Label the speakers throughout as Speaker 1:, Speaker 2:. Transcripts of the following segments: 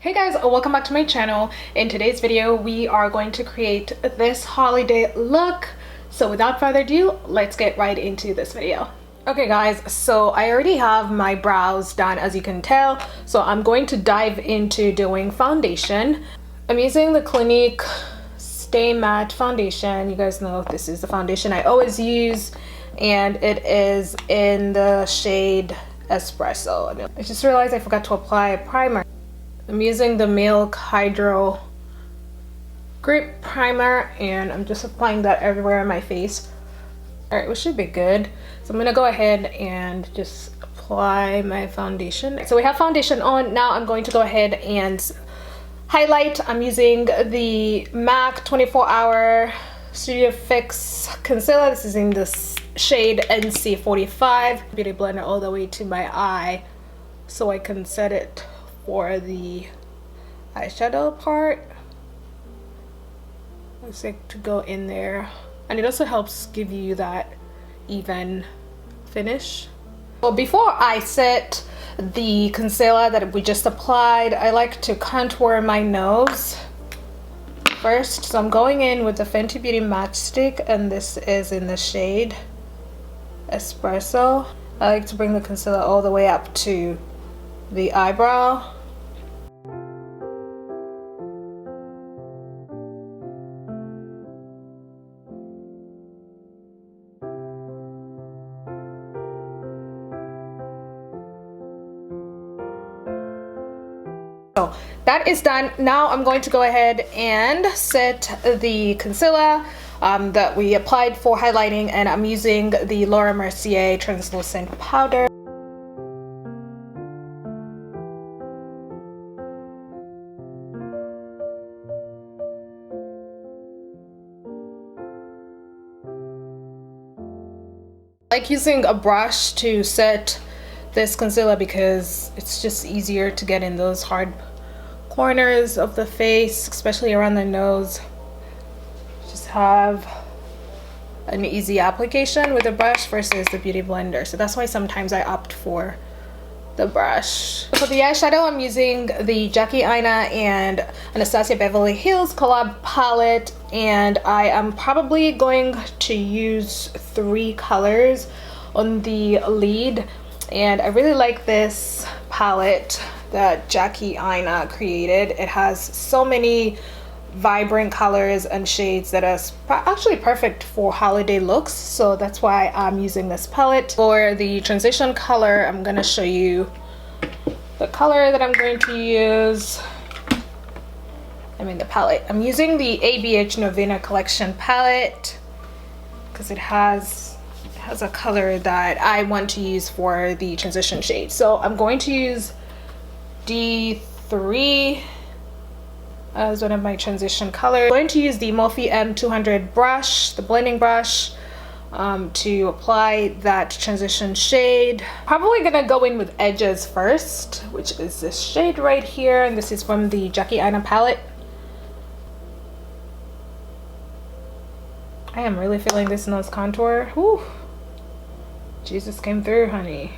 Speaker 1: Hey guys, welcome back to my channel. In today's video we are going to create this holiday look. So without further ado, let's get right into this video. Okay guys, so I already have my brows done, as you can tell, so I'm going to dive into doing foundation. I'm using the Clinique Stay Matte foundation. You guys know this is the foundation I always use, and it is in the shade Espresso. I just realized I forgot to apply a primer. I'm using the Milk Hydro Grip Primer, and I'm just applying that everywhere on my face. Alright, we should be good. So I'm gonna go ahead and just apply my foundation. So we have foundation on. Now I'm going to go ahead and highlight. I'm using the MAC 24-Hour Studio Fix Concealer. This is in this shade NC45. Beauty blender all the way to my eye so I can set it for the eyeshadow part. Looks like to go in there, and it also helps give you that even finish. Well, before I set the concealer that we just applied, I like to contour my nose first. So I'm going in with the Fenty Beauty Matchstick, and this is in the shade Espresso. I like to bring the concealer all the way up to the eyebrow. So that is done. Now I'm going to go ahead and set the concealer that we applied for highlighting, and I'm using the Laura Mercier translucent powder. I like using a brush to set this concealer because it's just easier to get in those hard corners of the face, especially around the nose. Just have an easy application with a brush versus the beauty blender, so that's why sometimes I opt for the brush. For the eyeshadow, I'm using the Jackie Aina and Anastasia Beverly Hills collab palette, and I am probably going to use 3 colors on the lid. And I really like this palette that Jackie Aina created. It has so many vibrant colors and shades that are actually perfect for holiday looks, so that's why I'm using this palette. For the transition color, I'm gonna show you the color that I'm going to use. The palette. I'm using the ABH Novena Collection palette because it has a color that I want to use for the transition shade. So I'm going to use D3 as one of my transition colors. I'm going to use the Morphe M200 brush, the blending brush, to apply that transition shade. Probably gonna go in with edges first, which is this shade right here, and this is from the Jackie Aina palette. I am really feeling this nose contour. Whew. Jesus came through, honey.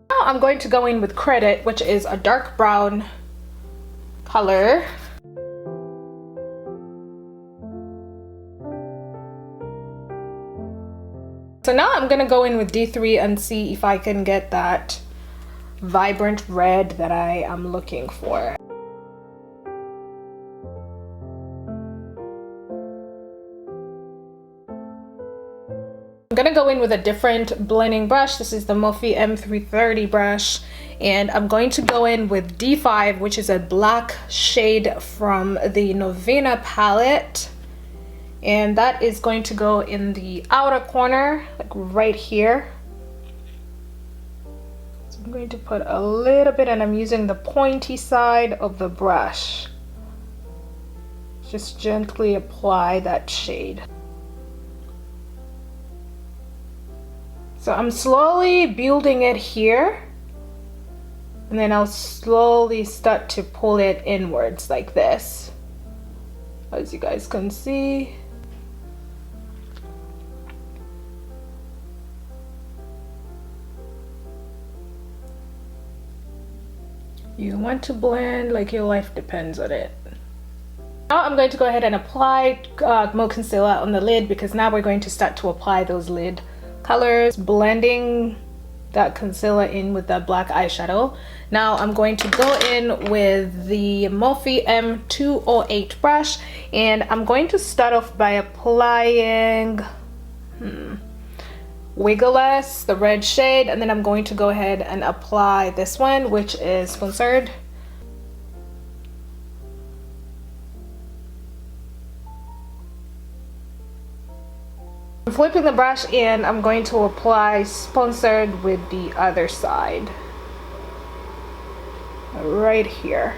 Speaker 1: Now I'm going to go in with Credit, which is a dark brown color. So now I'm gonna go in with D3 and see if I can get that vibrant red that I am looking for. I'm gonna go in with a different blending brush. This is the Morphe M330 brush, and I'm going to go in with D5, which is a black shade from the Novena palette, and that is going to go in the outer corner, like right here. So I'm going to put a little bit, and I'm using the pointy side of the brush. Just gently apply that shade. So I'm slowly building it here, and then I'll slowly start to pull it inwards like this, as you guys can see. You want to blend like your life depends on it. Now I'm going to go ahead and apply more concealer on the lid, because now we're going to start to apply those lid colors, blending that concealer in with that black eyeshadow. Now I'm going to go in with the Morphe M208 brush, and I'm going to start off by applying Wiggleless, the red shade, and then I'm going to go ahead and apply this one, which is Sponsored. I'm flipping the brush and I'm going to apply Sponsored with the other side. Right here.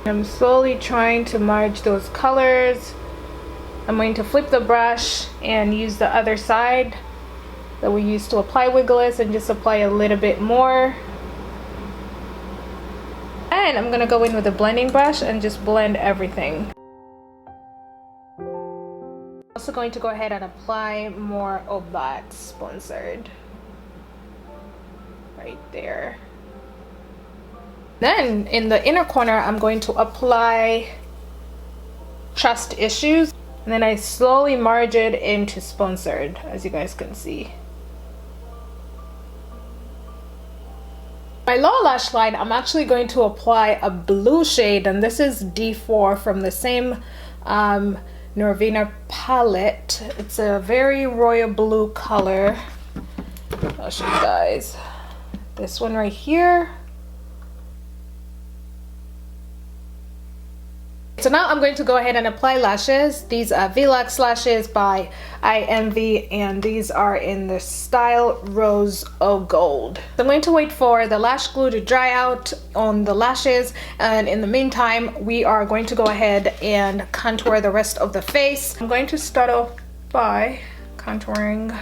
Speaker 1: I'm slowly trying to merge those colors. I'm going to flip the brush and use the other side that we used to apply Wiggleless and just apply a little bit more. And I'm gonna go in with a blending brush and just blend everything. Also going to go ahead and apply more of that Sponsored right there. Then in the inner corner, I'm going to apply Trust Issues, and then I slowly merge it into Sponsored, as you guys can see. My lower lash line, I'm actually going to apply a blue shade, and this is D4 from the same Norvina palette. It's a very royal blue color. I'll show you guys. This one right here. So now I'm going to go ahead and apply lashes. These are Velux lashes by IMV, and these are in the style Rose O Gold. So I'm going to wait for the lash glue to dry out on the lashes, and in the meantime we are going to go ahead and contour the rest of the face. I'm going to start off by contouring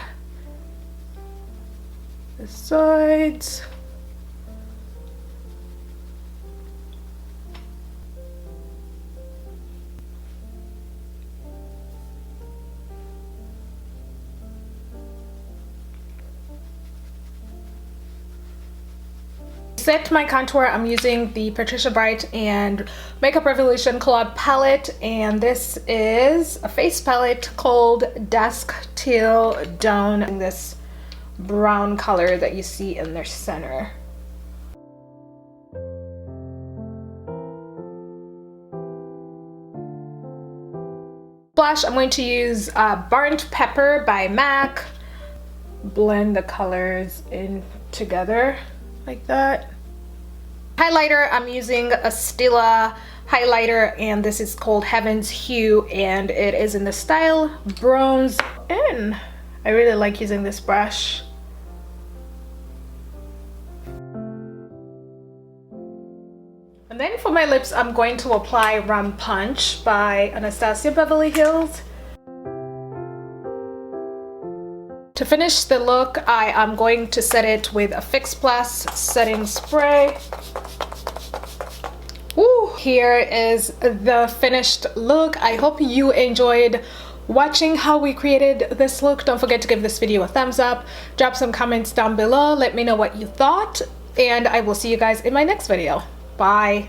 Speaker 1: the sides. Set my contour, I'm using the Patricia Bright and Makeup Revolution Collab palette, and this is a face palette called Dusk Till Dawn, in this brown color that you see in their center. Blush, I'm going to use Burnt Pepper by MAC. Blend the colors in together like that. Highlighter, I'm using a Stila highlighter, and this is called Heaven's Hue, and it is in the style Bronze. And I really like using this brush. And then for my lips, I'm going to apply Rum Punch by Anastasia Beverly Hills. To finish the look, I am going to set it with a Fix Plus setting spray. Woo! Here is the finished look. I hope you enjoyed watching how we created this look. Don't forget to give this video a thumbs up. Drop some comments down below. Let me know what you thought, and I will see you guys in my next video. Bye!